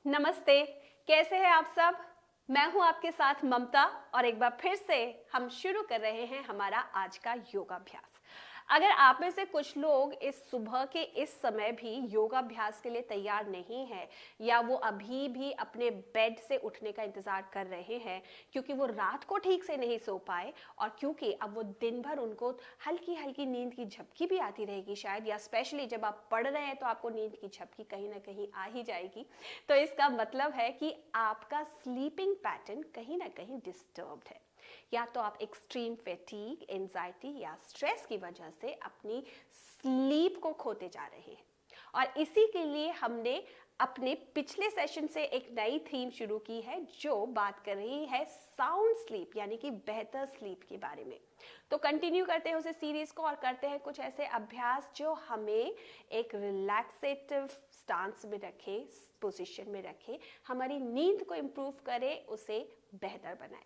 नमस्ते। कैसे हैं आप सब? मैं हूं आपके साथ ममता और एक बार फिर से हम शुरू कर रहे हैं हमारा आज का योगाभ्यास। अगर आप में से कुछ लोग इस सुबह के इस समय भी योगाभ्यास के लिए तैयार नहीं हैं या वो अभी भी अपने बेड से उठने का इंतज़ार कर रहे हैं क्योंकि वो रात को ठीक से नहीं सो पाए और क्योंकि अब वो दिन भर उनको हल्की हल्की नींद की झपकी भी आती रहेगी शायद, या स्पेशली जब आप पढ़ रहे हैं तो आपको नींद की झपकी कहीं ना कहीं आ ही जाएगी। तो इसका मतलब है कि आपका स्लीपिंग पैटर्न कहीं ना कहीं डिस्टर्ब्ड है, या तो आप एक्सट्रीम फैटीग, एंजाइटी या स्ट्रेस की वजह से अपनी स्लीप को खोते जा रहे हैं। और इसी के लिए हमने अपने पिछले सेशन से एक नई थीम शुरू की है जो बात कर रही है साउंड स्लीप यानी कि बेहतर स्लीप के बारे में। तो कंटिन्यू करते हैं उसे सीरीज को और करते हैं कुछ ऐसे अभ्यास जो हमें एक रिलैक्सेटिव स्टांस में रखे, पोजीशन में रखे, हमारी नींद को इम्प्रूव करे, उसे बेहतर बनाए।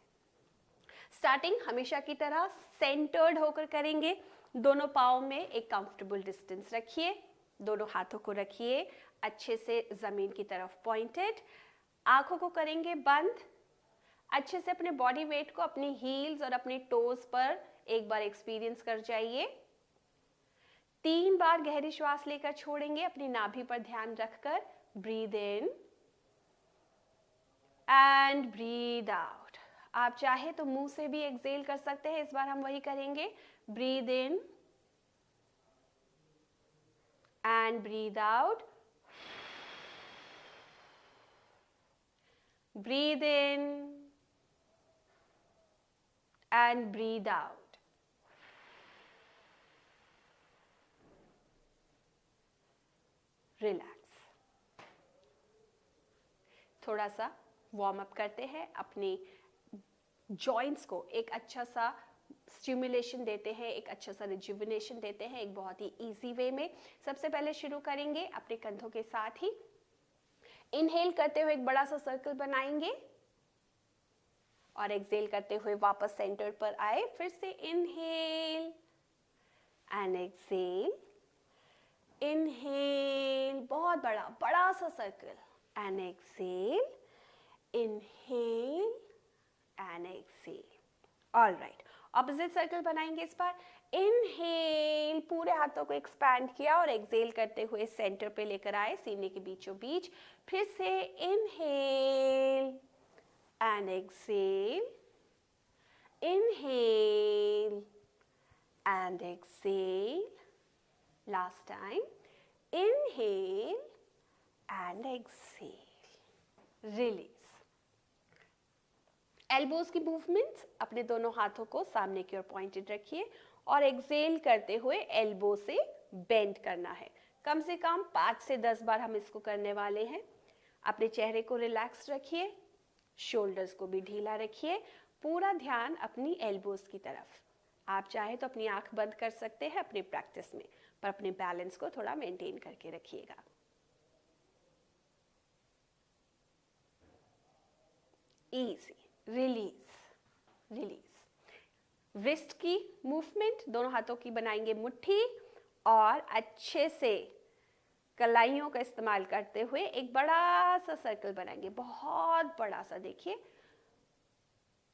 स्टार्टिंग हमेशा की तरह सेंटर्ड होकर करेंगे। दोनों पाँव में एक कंफर्टेबल डिस्टेंस रखिए, दोनों हाथों को रखिए अच्छे से जमीन की तरफ पॉइंटेड। आंखों को करेंगे बंद। अच्छे से अपने बॉडी वेट को अपनी हील्स और अपनी टोज पर एक बार एक्सपीरियंस कर जाइए। 3 बार गहरी श्वास लेकर छोड़ेंगे अपनी नाभि पर ध्यान रखकर। Breathe in and breathe out. आप चाहे तो मुंह से भी एक्सेल कर सकते हैं, इस बार हम वही करेंगे। Breathe in and breathe out. Breathe in and breathe out. Relax. थोड़ा सा वार्म अप करते हैं, अपनी जॉइंट्स को एक अच्छा सा स्टिमुलेशन देते हैं, एक अच्छा सा रिजुविनेशन देते हैं एक बहुत ही इजी वे में। सबसे पहले शुरू करेंगे अपने कंधों के साथ ही। इनहेल करते हुए एक बड़ा सा सर्कल बनाएंगे और एक्सहेल करते हुए वापस सेंटर पर आए। फिर से इनहेल एंड एक्सहेल, इनहेल, बहुत बड़ा बड़ा सा circle and exhale, inhale and exhale. Alright, opposite circle बनाएंगे इस बार। इनहेल, पूरे हाथों को एक्सपैंड किया और एक्सहेल करते हुए सेंटर पे लेकर आए, सीने के बीचों बीच। फिर से inhale and exhale, inhale and exhale. Last time, inhale and exhale. Release. Elbows की मूवमेंट, अपने दोनों हाथों को सामने की ओर पॉइंटेड रखिए और एक्सहेल करते हुए एल्बो से बेंड करना है। कम से कम 5 से 10 बार हम इसको करने वाले हैं। अपने चेहरे को रिलैक्स रखिए, शोल्डर्स को भी ढीला रखिए, पूरा ध्यान अपनी एल्बोज की तरफ। आप चाहे तो अपनी आंख बंद कर सकते हैं अपनी प्रैक्टिस में, पर अपने बैलेंस को थोड़ा मेंटेन करके रखिएगा। Easy, release, release. रिस्ट की मूवमेंट, दोनों हाथों की बनाएंगे मुट्ठी और अच्छे से कलाइयों का इस्तेमाल करते हुए एक बड़ा सा सर्कल बनाएंगे, बहुत बड़ा सा। देखिए,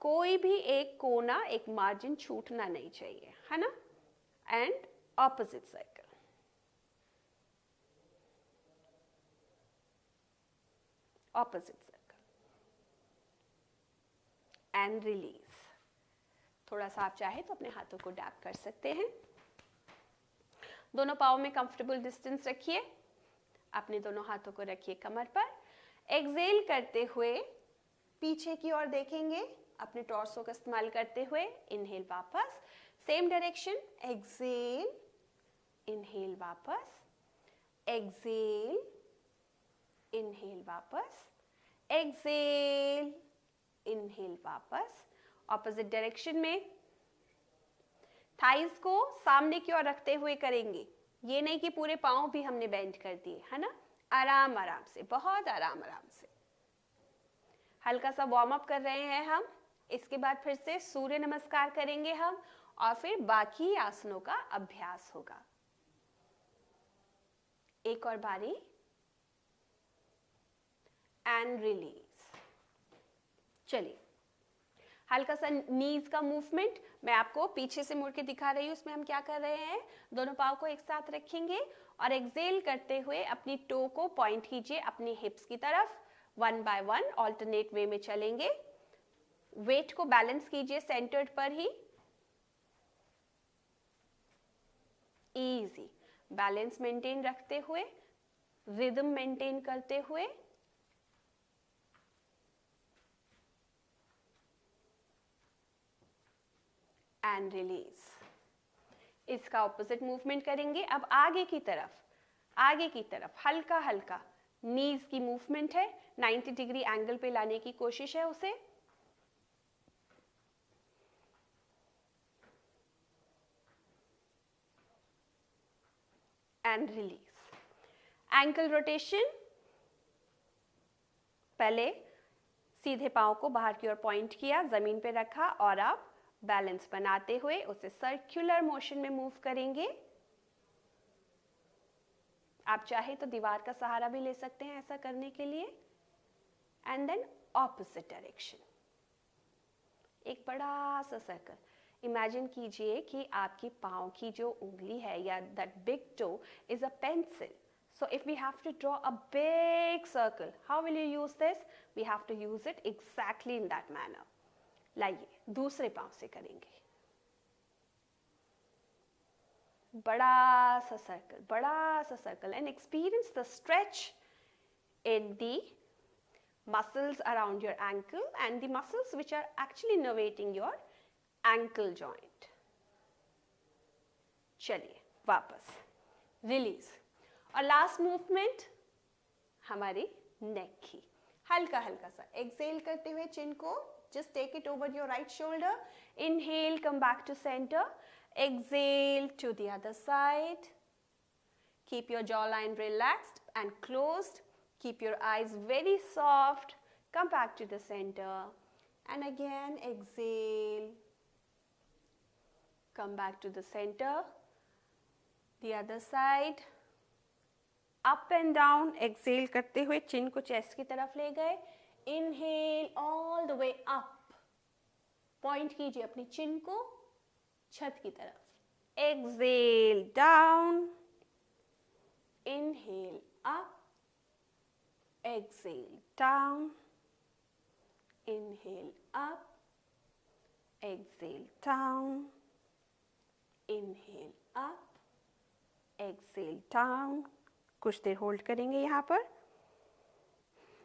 कोई भी एक कोना, एक मार्जिन छूटना नहीं चाहिए, है ना। And opposite circle, opposite circle and release. थोड़ा सा आप चाहे तो अपने हाथों को डैप कर सकते हैं। दोनों पाँव में कंफर्टेबल डिस्टेंस रखिए, अपने दोनों हाथों को रखिए कमर पर। एक्सहेल करते हुए पीछे की ओर देखेंगे अपने टॉर्सो का इस्तेमाल करते हुए। इनहेल वापस, सेम डायरेक्शन, एक्सहेल, इनहेल वापस, एक्सहेल, इनहेल वापस, एक्सहेल, इनहेल वापस। ऑपोजिट डायरेक्शन में थाइज को सामने की ओर रखते हुए करेंगे, ये नहीं कि पूरे पाँव भी हमने बेंड कर दिए, है ना। आराम आराम से, बहुत आराम आराम से। हल्का सा वार्म अप कर रहे हैं हम। इसके बाद फिर से सूर्य नमस्कार करेंगे हम और फिर बाकी आसनों का अभ्यास होगा। एक और बारी एंड रिलीज। चलिए, हल्का सा नीज का मूवमेंट मैं आपको पीछे से मुड़ के दिखा रही हूँ। उसमें हम क्या कर रहे हैं, दोनों पाँव को एक साथ रखेंगे और एक्सेल करते हुए अपनी टो को पॉइंट कीजिए अपनी हिप्स की तरफ। 1 बाय 1 ऑल्टरनेट वे में चलेंगे। वेट को बैलेंस कीजिए सेंटर्ड पर ही। इजी बैलेंस मेंटेन रखते हुए, रिदम मेंटेन करते हुए। And release. इसका ऑपोजिट मूवमेंट करेंगे। अब आगे की तरफ हल्का हल्का नीज की मूवमेंट है, 90 डिग्री एंगल पे लाने की कोशिश है उसे। And release. एंकल रोटेशन, पहले सीधे पांव को बाहर की ओर पॉइंट किया, जमीन पे रखा और अब बैलेंस बनाते हुए उसे सर्कुलर मोशन में मूव करेंगे। आप चाहे तो दीवार का सहारा भी ले सकते हैं ऐसा करने के लिए। एंड देन ऑपोजिट डायरेक्शन, एक बड़ा सा सर्कल। इमेजिन कीजिए कि आपकी पांव की जो उंगली है या that big toe is a pencil. So if we have to draw a big circle, how will you use this? We have to use it exactly in that manner. लाइए दूसरे पांव से करेंगे. बड़ा सा circle and experience the stretch in the muscles around your ankle and the muscles which are actually innervating your ankle joint. चलिए वापस release. और लास्ट मूवमेंट हमारी नेक की. हल्का हल्का सा एक्सेल करते हुए चिन को just take it over your right shoulder. Inhale, come back to center. Exhale to the other side. Keep your jawline relaxed and closed. Keep your eyes very soft. Come back to the center. And again exhale. Come back to the center. The other side. Up and down. Exhale करते हुए चिन को chest की तरफ ले गए. Inhale all the way up. Point कीजिए अपनी चिन को छत की तरफ. Exhale down. Inhale up. Exhale down. Inhale up. Exhale down. Inhale up. Exhale down. कुछ देर होल्ड करेंगे यहाँ पर.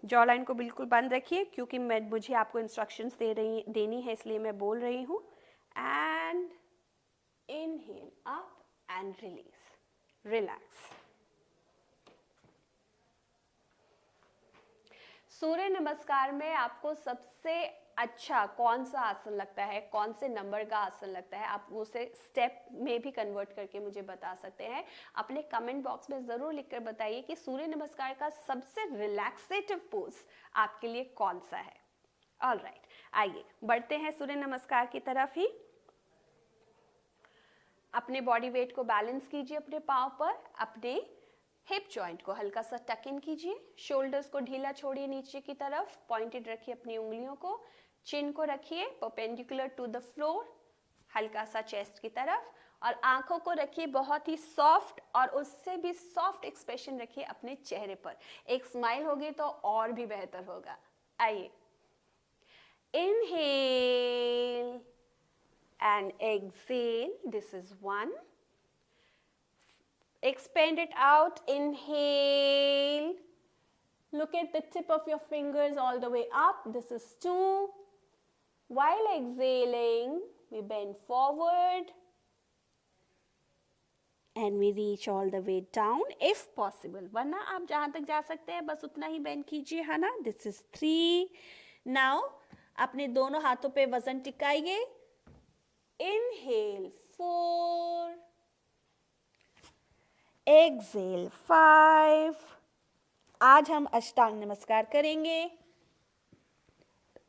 जॉ लाइन को बिल्कुल बंद रखिए क्योंकि मुझे आपको इंस्ट्रक्शंस देनी है इसलिए मैं बोल रही हूँ. And inhale up and release. Relax. Surya Namaskar में आपको सबसे अच्छा कौन सा आसन लगता है, कौन से नंबर का आसन लगता है, आप उसे स्टेप में भी कन्वर्ट करके मुझे बता सकते हैं. अपने कमेंट बॉक्स में ज़रूर लिखकर बताइए कि सूर्य नमस्कार का सबसे रिलैक्सेटिव पोज आपके लिए कौन सा है. ऑलराइट, आइए बढ़ते हैं सूर्य नमस्कार की तरफ ही. अपने बॉडी वेट को बैलेंस कीजिए अपने पाँव पर. अपने हिप जॉइंट को हल्का सा टक इन कीजिए. शोल्डर्स को ढीला छोड़िए नीचे की तरफ. पॉइंटेड रखिए अपनी उंगलियों को. चिन को रखिए परपेंडिकुलर टू द फ्लोर, हल्का सा चेस्ट की तरफ. और आंखों को रखिए बहुत ही सॉफ्ट और उससे भी सॉफ्ट एक्सप्रेशन रखिए अपने चेहरे पर. एक स्माइल होगी तो और भी बेहतर होगा. आइए. Inhale and exhale. This is 1. Expand it out. Inhale. Look at the tip of your fingers all the way up. This is 2. While exhaling, we bend forward. And we reach all the way down if possible. वरना आप जहाँ तक जा सकते हैं बस उतना ही bend कीजिए, है ना. This is 3. Now, अपने दोनों हाथों पे वजन टिकाइए. Inhale 4. Exhale 5. आज हम अष्टांग नमस्कार करेंगे.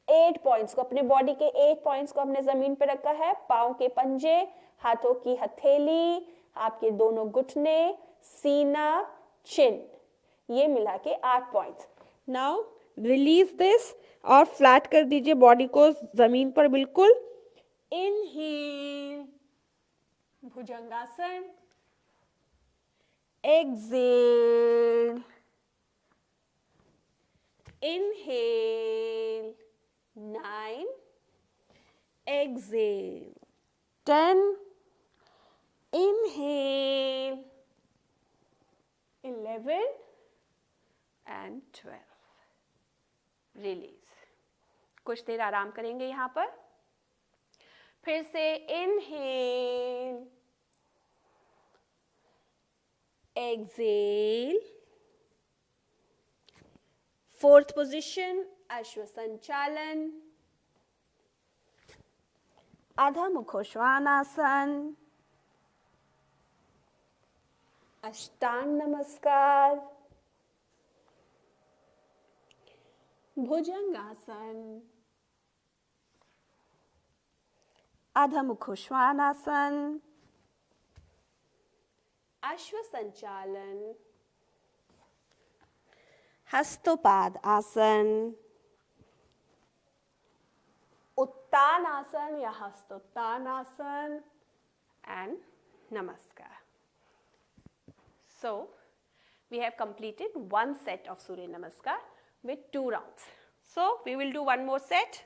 8 पॉइंट्स को, अपने बॉडी के 8 पॉइंट्स को हमने जमीन पे रखा है. पाँव के पंजे, हाथों की हथेली, आपके दोनों घुटने, सीना, चिन, ये मिला के 8 पॉइंट्स. नाउ रिलीज दिस और फ्लैट कर दीजिए बॉडी को जमीन पर बिल्कुल। Inhale bhujangasana, exhale, inhale 9, exhale 10, inhale 11 and 12, release. कुछ देर आराम करेंगे यहाँ पर। फिर से इनहेल, एक्सेल, फोर्थ पोजीशन अश्व संचालन, आधा मुखोश्वानासन, अष्टांग नमस्कार, भुजंगासन, आधा मुखोश्वानासन, अश्व संचालन, हस्तोपाद आसन, उत्तान आसन या हस्तोत्तान आसन and namaskar. So we have completed one set of Surya Namaskar with 2 rounds. So we will do one more set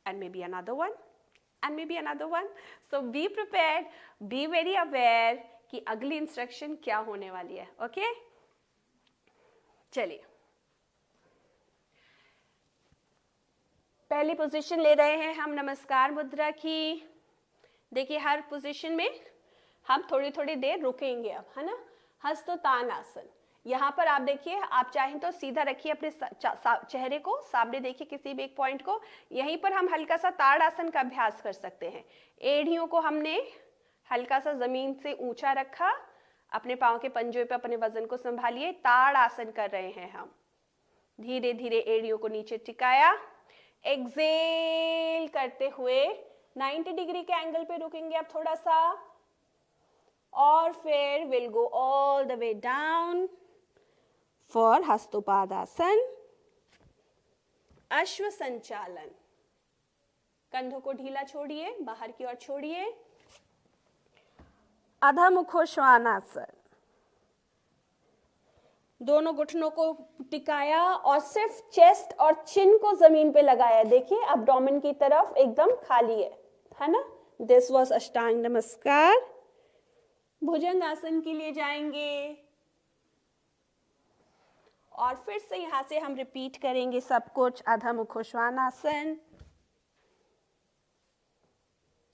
and maybe another one and maybe another one. So be prepared, be very aware कि अगली instruction क्या होने वाली है। Okay, चलिए पहली position ले रहे हैं हम नमस्कार मुद्रा की। देखिए हर पोजीशन में हम थोड़ी थोड़ी देर रुकेंगे अब, है ना। हस्तोत्तान आसन, यहाँ पर आप देखिए, आप चाहें तो सीधा रखिए अपने चेहरे को, सामने देखिए किसी भी एक पॉइंट को। यहीं पर हम हल्का सा ताड़ आसन का अभ्यास कर सकते हैं। एड़ियों को हमने हल्का सा जमीन से ऊंचा रखा, अपने पाँव के पंजों पे अपने वजन को संभालिए। ताड़ आसन कर रहे हैं हम। धीरे धीरे एड़ियों को नीचे टिकाया, एक्सेल करते हुए 90 डिग्री के एंगल पे रुकेंगे अब थोड़ा सा, और फिर will go all the way down for Hastapadasana, Ashwa Sanchalan. कंधों को ढीला छोड़िए, बाहर की ओर छोड़िए, अधा मुखोश्वानासन। दोनों घुटनों को टिकाया और सिर्फ चेस्ट और चिन को जमीन पे लगाया। देखिए एब्डोमेन की तरफ एकदम खाली है ना। दिस वाज अष्टांग नमस्कार। भुजंग आसन के लिए जाएंगे और फिर से यहां से हम रिपीट करेंगे सब कुछ। अधा मुखोश्वानासन,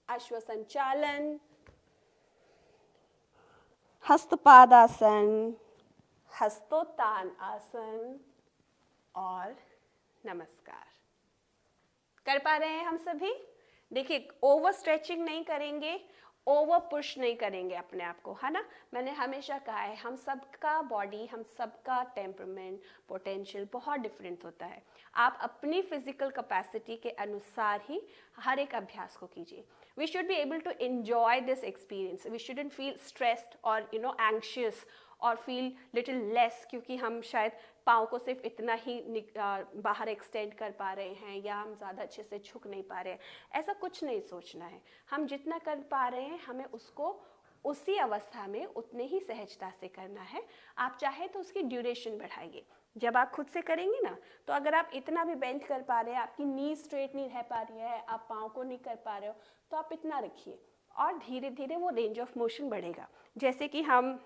अश्व संचालन, हस्तपादासन, हस्तोत्तान आसन और नमस्कार। कर पा रहे हैं हम सभी? देखिए ओवर स्ट्रेचिंग नहीं करेंगे, ओवर पुश नहीं करेंगे अपने आप को, है ना। मैंने हमेशा कहा है हम सबका बॉडी, हम सबका टेम्परामेंट, पोटेंशियल बहुत डिफरेंट होता है। आप अपनी फिजिकल कैपेसिटी के अनुसार ही हर एक अभ्यास को कीजिए। We should be able to enjoy this experience. We shouldn't feel stressed और एंग्शियस और फील लिटिल लेस, क्योंकि हम शायद पाँव को सिर्फ इतना ही बाहर एक्सटेंड कर पा रहे हैं या हम ज़्यादा अच्छे से झुक नहीं पा रहे हैं। ऐसा कुछ नहीं सोचना है। हम जितना कर पा रहे हैं हमें उसको उसी अवस्था में उतने ही सहजता से करना है। आप चाहे तो उसकी ड्यूरेशन बढ़ाइए। जब आप खुद से करेंगे ना, तो अगर आप इतना भी बेंड कर पा रहे हैं, आपकी नी स्ट्रेट नहीं रह पा रही है, आप पाँव को नहीं कर पा रहे हो, तो आप इतना रखिए और धीरे धीरे वो रेंज ऑफ मोशन बढ़ेगा। जैसे कि हम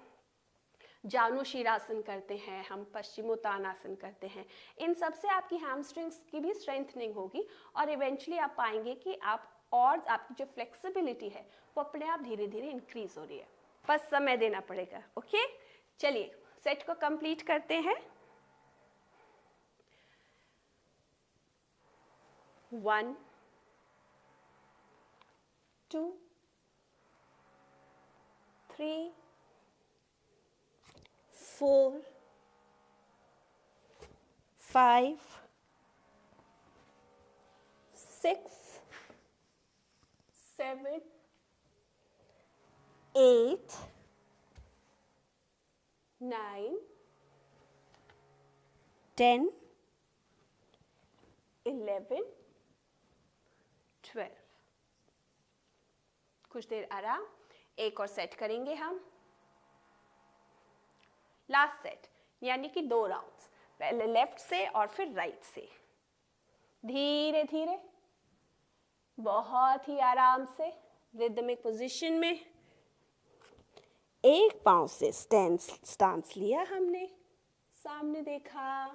जानु शीरासन करते हैं, हम पश्चिमोत्तानासन करते हैं, इन सब से आपकी हैमस्ट्रिंग्स की भी स्ट्रेंथनिंग होगी और इवेंचुअली आप पाएंगे कि आपकी जो फ्लेक्सिबिलिटी है वो अपने आप धीरे धीरे इंक्रीज हो रही है। बस समय देना पड़ेगा। ओके, चलिए सेट को कंप्लीट करते हैं। 1 2 3 4 5 6 7 8 9 10 11, 12। कुछ देर आराम, एक और सेट करेंगे हम, लास्ट सेट, यानी कि 2 राउंड्स, पहले लेफ्ट से और फिर राइट से। धीरे धीरे, बहुत ही आराम से, रिदमिक पोजीशन में। एक पांव से स्टांस लिया हमने, सामने देखा,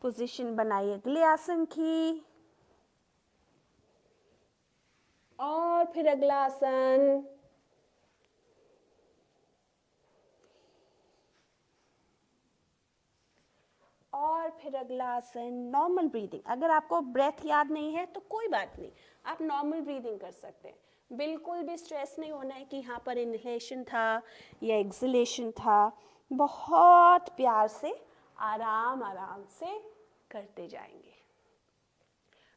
पोजीशन बनाई अगले आसन की, और फिर अगला आसन। और फिर अगला आसन। नॉर्मल ब्रीदिंग, अगर आपको ब्रेथ याद नहीं है तो कोई बात नहीं, आप नॉर्मल ब्रीदिंग कर सकते हैं। बिल्कुल भी स्ट्रेस नहीं होना है कि यहाँ पर इनहेलेशन था या एक्सहेलेशन था। बहुत प्यार से आराम आराम से करते जाएंगे।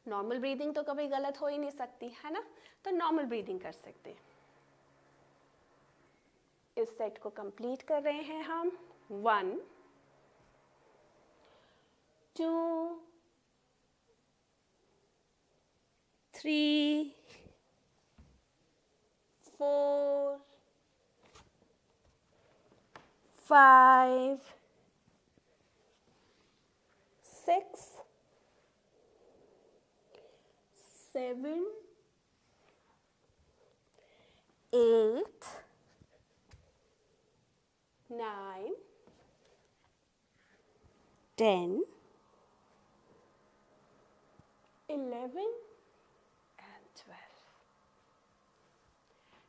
नॉर्मल ब्रीदिंग तो कभी गलत हो ही नहीं सकती है ना, तो नॉर्मल ब्रीदिंग कर सकते हैं। इस सेट को कंप्लीट कर रहे हैं हम। 1, 2, 3, 4, 5, 6, 7, 8, 9, 10, 11 and 12।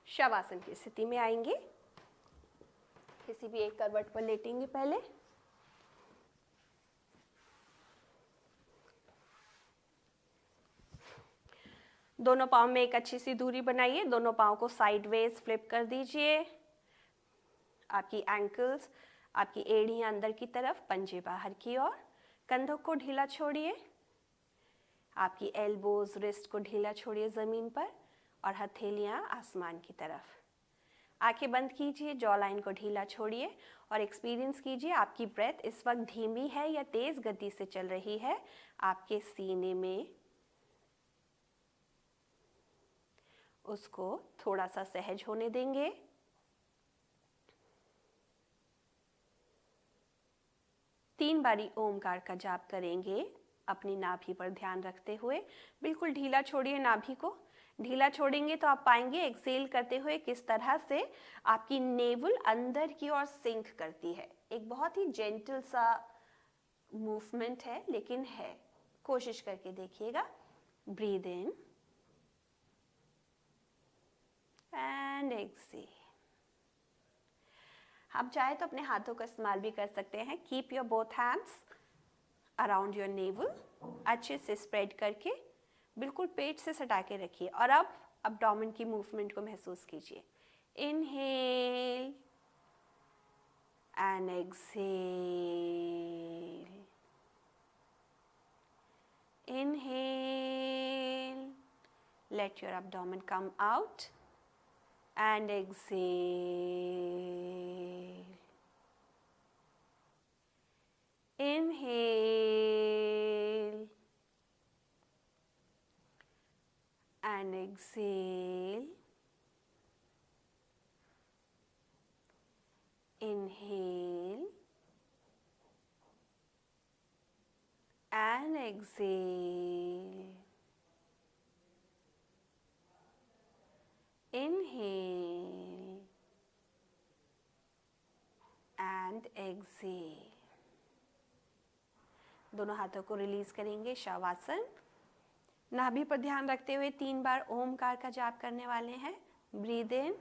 शवासन की स्थिति में आएंगे। किसी भी एक करवट पर लेटेंगे पहले। दोनों पाँव में एक अच्छी सी दूरी बनाइए। दोनों पाँव को साइडवेज फ्लिप कर दीजिए। आपकी एंकल्स, आपकी एड़ियाँ अंदर की तरफ, पंजे बाहर की ओर। कंधों को ढीला छोड़िए। आपकी एल्बोज, रिस्ट को ढीला छोड़िए ज़मीन पर, और हथेलियाँ आसमान की तरफ। आंखें बंद कीजिए, जॉ लाइन को ढीला छोड़िए और एक्सपीरियंस कीजिए आपकी ब्रेथ इस वक्त धीमी है या तेज़ गति से चल रही है आपके सीने में। उसको थोड़ा सा सहज होने देंगे। तीन बारी ओमकार का जाप करेंगे अपनी नाभि पर ध्यान रखते हुए। बिल्कुल ढीला छोड़िए नाभि को। ढीला छोड़ेंगे तो आप पाएंगे एक्सेल करते हुए किस तरह से आपकी नेवल अंदर की ओर सिंक करती है। एक बहुत ही जेंटल सा मूवमेंट है, लेकिन है। कोशिश करके देखिएगा। Breathe in and exhale. आप चाहे तो अपने हाथों का इस्तेमाल भी कर सकते हैं। Keep your both hands around your naval, अच्छे से स्प्रेड करके बिल्कुल पेट से सटा के रखिए। और अब एब्डोमेन की मूवमेंट को महसूस कीजिए। Inhale and exhale. Inhale, let your abdomen come out and exhale. Inhale and exhale. Inhale and exhale. Inhale and exhale. दोनों हाथों को रिलीज करेंगे। शवासन। नाभि पर ध्यान रखते हुए 3 बार ओमकार का जाप करने वाले हैं। Breathe in.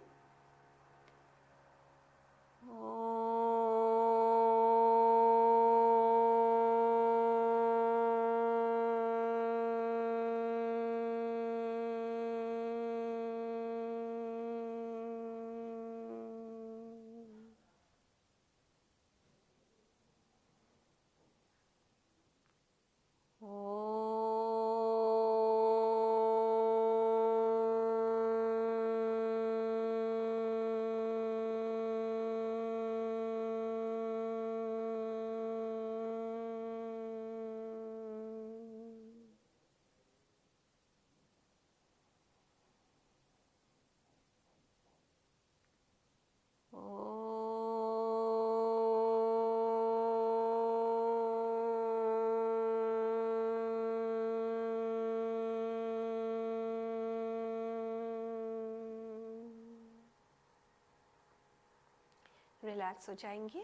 रिलैक्स हो जाएंगे,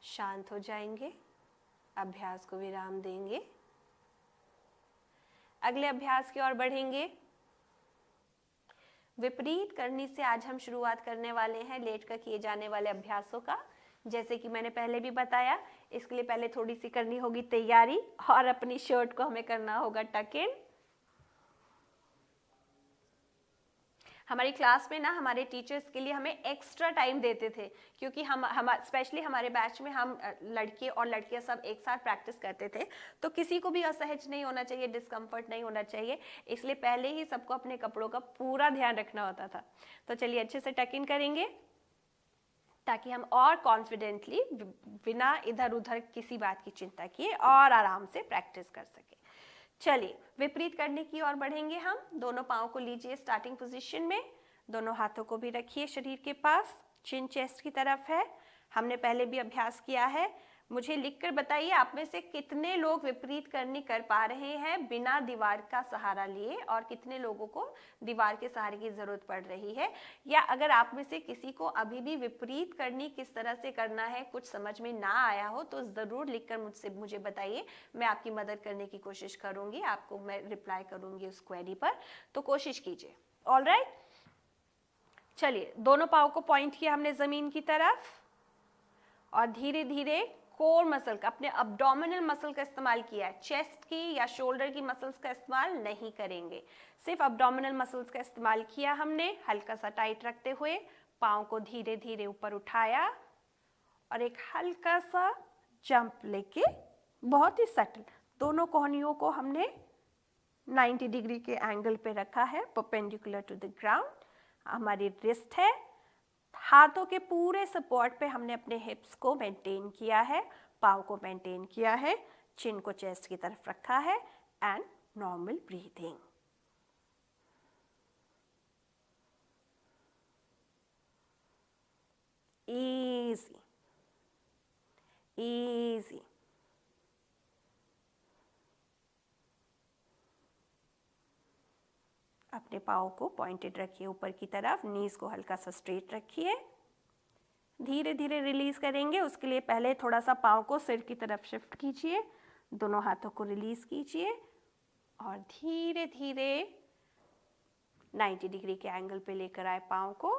शांत हो जाएंगे, अभ्यास को विराम देंगे। अगले अभ्यास की ओर बढ़ेंगे। विपरीत करनी से आज हम शुरुआत करने वाले हैं लेटकर किए जाने वाले अभ्यासों का। जैसे कि मैंने पहले भी बताया, इसके लिए पहले थोड़ी सी करनी होगी तैयारी, और अपनी शर्ट को हमें करना होगा टक इन। हमारी क्लास में ना हमारे टीचर्स के लिए हमें एक्स्ट्रा टाइम देते थे, क्योंकि हम स्पेशली हमारे बैच में हम लड़के और लड़कियां सब एक साथ प्रैक्टिस करते थे, तो किसी को भी असहज नहीं होना चाहिए, डिस्कम्फर्ट नहीं होना चाहिए, इसलिए पहले ही सबको अपने कपड़ों का पूरा ध्यान रखना होता था। तो चलिए अच्छे से टक इन करेंगे ताकि हम और कॉन्फिडेंटली बिना इधर उधर किसी बात की चिंता किए और आराम से प्रैक्टिस कर सके। चलिए विपरीत करने की ओर बढ़ेंगे हम। दोनों पाँव को लीजिए स्टार्टिंग पोजीशन में, दोनों हाथों को भी रखिए शरीर के पास, चिन चेस्ट की तरफ है। हमने पहले भी अभ्यास किया है। मुझे लिखकर बताइए आप में से कितने लोग विपरीत करनी कर पा रहे हैं बिना दीवार का सहारा लिए, और कितने लोगों को दीवार के सहारे की जरूरत पड़ रही है। या अगर आप में से किसी को अभी भी विपरीत करनी किस तरह से करना है कुछ समझ में ना आया हो, तो जरूर लिखकर मुझे बताइए, मैं आपकी मदद करने की कोशिश करूंगी, आपको मैं रिप्लाई करूंगी उस क्वेरी पर, तो कोशिश कीजिए। ऑलराइट, चलिए दोनों पाँव को पॉइंट किया हमने जमीन की तरफ, और धीरे धीरे कोर मसल का, अपने अब्डोमिनल मसल का इस्तेमाल किया है, चेस्ट की या शोल्डर की मसल्स का इस्तेमाल नहीं करेंगे, सिर्फ अब्डोमिनल मसल्स का इस्तेमाल किया हमने। हल्का सा टाइट रखते हुए पाँव को धीरे धीरे ऊपर उठाया और एक हल्का सा जंप लेके, बहुत ही सटल, दोनों कोहनियों को हमने 90 डिग्री के एंगल पे रखा है, परपेंडिकुलर टू द ग्राउंड। हमारी रिस्ट है, हाथों के पूरे सपोर्ट पे हमने अपने हिप्स को मेंटेन किया है, पाँव को मेंटेन किया है, चिन को चेस्ट की तरफ रखा है, and normal breathing. Easy easy. अपने पाँव को पॉइंटेड रखिए ऊपर की तरफ, नीज को हल्का सा स्ट्रेट रखिए। धीरे धीरे रिलीज करेंगे, उसके लिए पहले थोड़ा सा पाँव को सिर की तरफ शिफ्ट कीजिए, दोनों हाथों को रिलीज कीजिए और धीरे धीरे 90 डिग्री के एंगल पे लेकर आए पाँव को,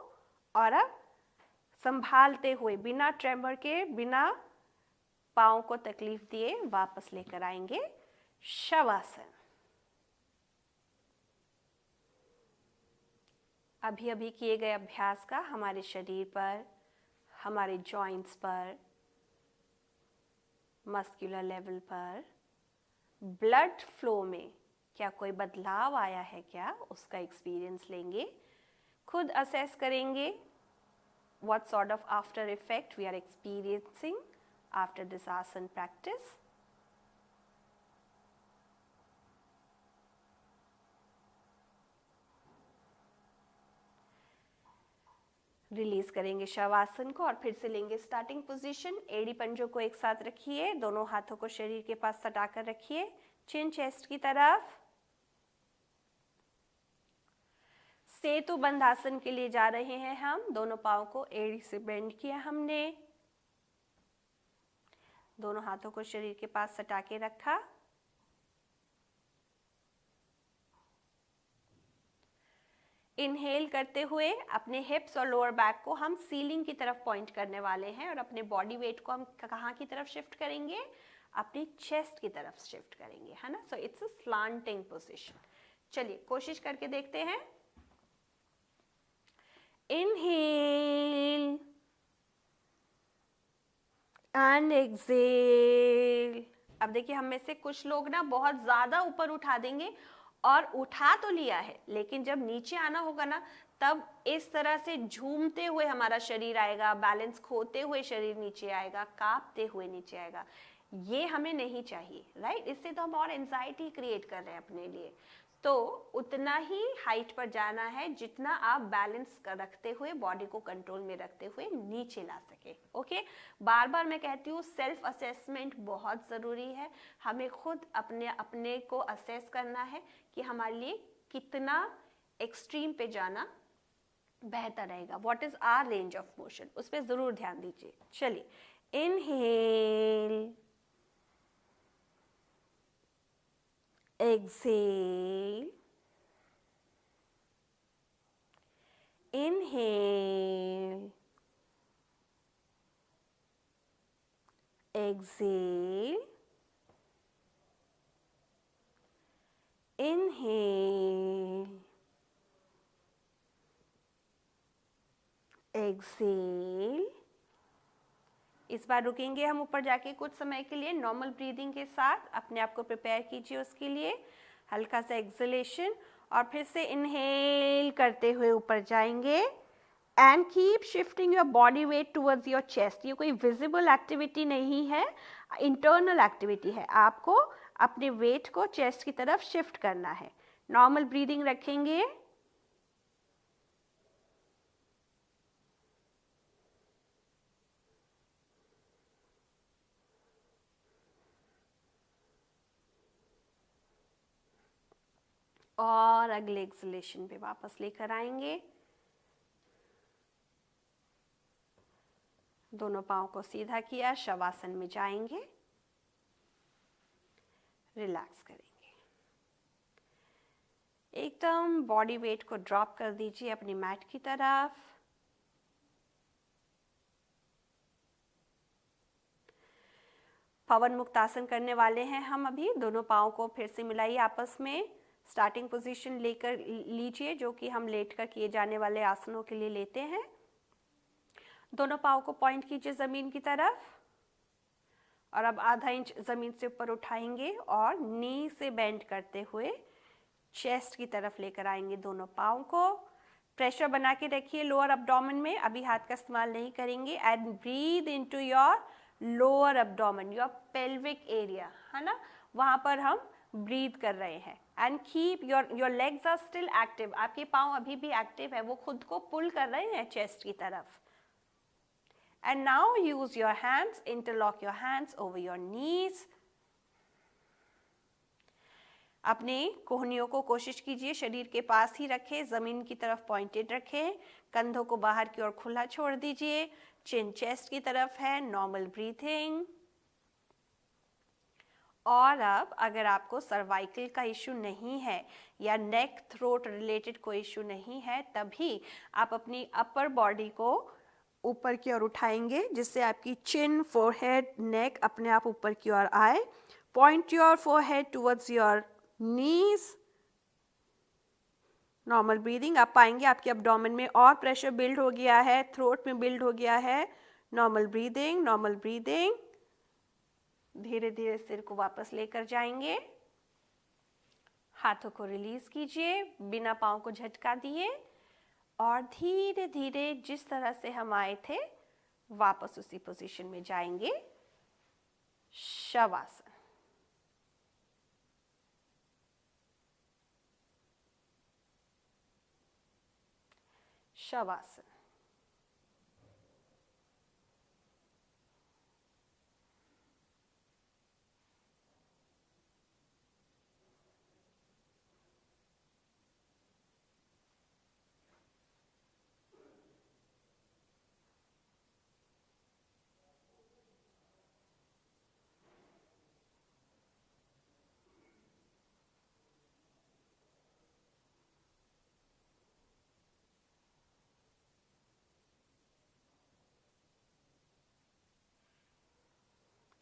और अब संभालते हुए बिना ट्रेमर के, बिना पाँव को तकलीफ दिए वापस लेकर आएंगे शवासन। अभी अभी किए गए अभ्यास का हमारे शरीर पर, हमारे जॉइंट्स पर, मस्कुलर लेवल पर, ब्लड फ्लो में क्या कोई बदलाव आया है क्या, उसका एक्सपीरियंस लेंगे, खुद असेस करेंगे what sort of after effect we are experiencing after this asana practice. Release करेंगे शवासन को और फिर से लेंगे स्टार्टिंग पोजीशन। एड़ी पंजों को एक साथ रखिए, दोनों हाथों को शरीर के पास सटाकर रखिए, चिन चेस्ट की तरफ। सेतु बंधासन के लिए जा रहे हैं हम। दोनों पाँव को एड़ी से बेंड किया हमने, दोनों हाथों को शरीर के पास सटा के रखा। इनहेल करते हुए अपने हिप्स और लोअर बैक को हम सीलिंग की तरफ पॉइंट करने वाले हैं, और अपने बॉडी वेट को हम कहाँ की तरफ शिफ्ट करेंगे, अपनी चेस्ट की तरफ शिफ्ट करेंगे, है ना। So it's a slanting position. चलिए कोशिश करके देखते हैं। Inhale and exhale. अब देखिए हम में से कुछ लोग ना बहुत ज्यादा ऊपर उठा देंगे, और उठा तो लिया है लेकिन जब नीचे आना होगा ना, तब इस तरह से झूमते हुए हमारा शरीर आएगा, बैलेंस खोते हुए शरीर नीचे आएगा, कांपते हुए नीचे आएगा। ये हमें नहीं चाहिए, राइट। इससे तो हम और एंजाइटी क्रिएट कर रहे हैं अपने लिए। तो उतना ही हाइट पर जाना है जितना आप बैलेंस रखते हुए, बॉडी को कंट्रोल में रखते हुए नीचे ला सके। ओके, बार बार मैं कहती हूँ सेल्फ असेसमेंट बहुत ज़रूरी है। हमें खुद अपने को असेस करना है कि हमारे लिए कितना एक्सट्रीम पे जाना बेहतर रहेगा। What is our range of motion, उस पर जरूर ध्यान दीजिए। चलिए, इनहेल, exhale, inhale, exhale, inhale, exhale। इस बार रुकेंगे हम ऊपर जाके कुछ समय के लिए। नॉर्मल ब्रीदिंग के साथ अपने आप को प्रिपेयर कीजिए उसके लिए। हल्का सा एक्सलेशन और फिर से इनहेल करते हुए ऊपर जाएंगे। And keep shifting your body weight towards your chest. ये कोई विजिबल एक्टिविटी नहीं है, इंटरनल एक्टिविटी है। आपको अपने वेट को चेस्ट की तरफ शिफ्ट करना है। नॉर्मल ब्रीदिंग रखेंगे। और अगले एक्सलेशन पे वापस लेकर आएंगे। दोनों पांव को सीधा किया, शवासन में जाएंगे। रिलैक्स करेंगे, एकदम बॉडी वेट को ड्रॉप कर दीजिए अपनी मैट की तरफ। पवन मुक्तासन करने वाले हैं हम अभी। दोनों पांव को फिर से मिलाइए आपस में। स्टार्टिंग पोजीशन लेकर लीजिए जो कि हम लेटकर किए जाने वाले आसनों के लिए लेते हैं। दोनों पांव को पॉइंट कीजिए जमीन की तरफ और अब आधा इंच जमीन से ऊपर उठाएंगे और नी से बेंड करते हुए चेस्ट की तरफ लेकर आएंगे दोनों पांव को। प्रेशर बना के रखिए लोअर एब्डोमेन में। अभी हाथ का इस्तेमाल नहीं करेंगे। And breathe into your lower abdomen, your pelvic area, है ना, वहां पर हम ब्रीद कर रहे हैं। And keep your legs are still active. आपके पांव अभी भी एक्टिव है, वो खुद को पुल कर रहे हैं चेस्ट की तरफ। And now use your hands, interlock your hands over your knees. अपने कोहनियों को कोशिश कीजिए शरीर के पास ही रखें, जमीन की तरफ पॉइंटेड रखें। कंधों को बाहर की ओर खुला छोड़ दीजिए। चिन चेस्ट की तरफ है। Normal breathing. और अब अगर आपको सर्वाइकल का इशू नहीं है या नेक थ्रोट रिलेटेड कोई इशू नहीं है, तभी आप अपनी अपर बॉडी को ऊपर की ओर उठाएंगे जिससे आपकी चिन, फोरहेड, नेक अपने आप ऊपर की ओर आए। Point your forehead towards your knees. Normal breathing. आप पाएंगे आपके एब्डोमेन में और प्रेशर बिल्ड हो गया है, थ्रोट में बिल्ड हो गया है। Normal breathing, normal breathing. धीरे धीरे सिर को वापस लेकर जाएंगे। हाथों को रिलीज कीजिए बिना पाँव को झटका दिए और धीरे धीरे जिस तरह से हम आए थे वापस उसी पोजीशन में जाएंगे। शवासन। शवासन।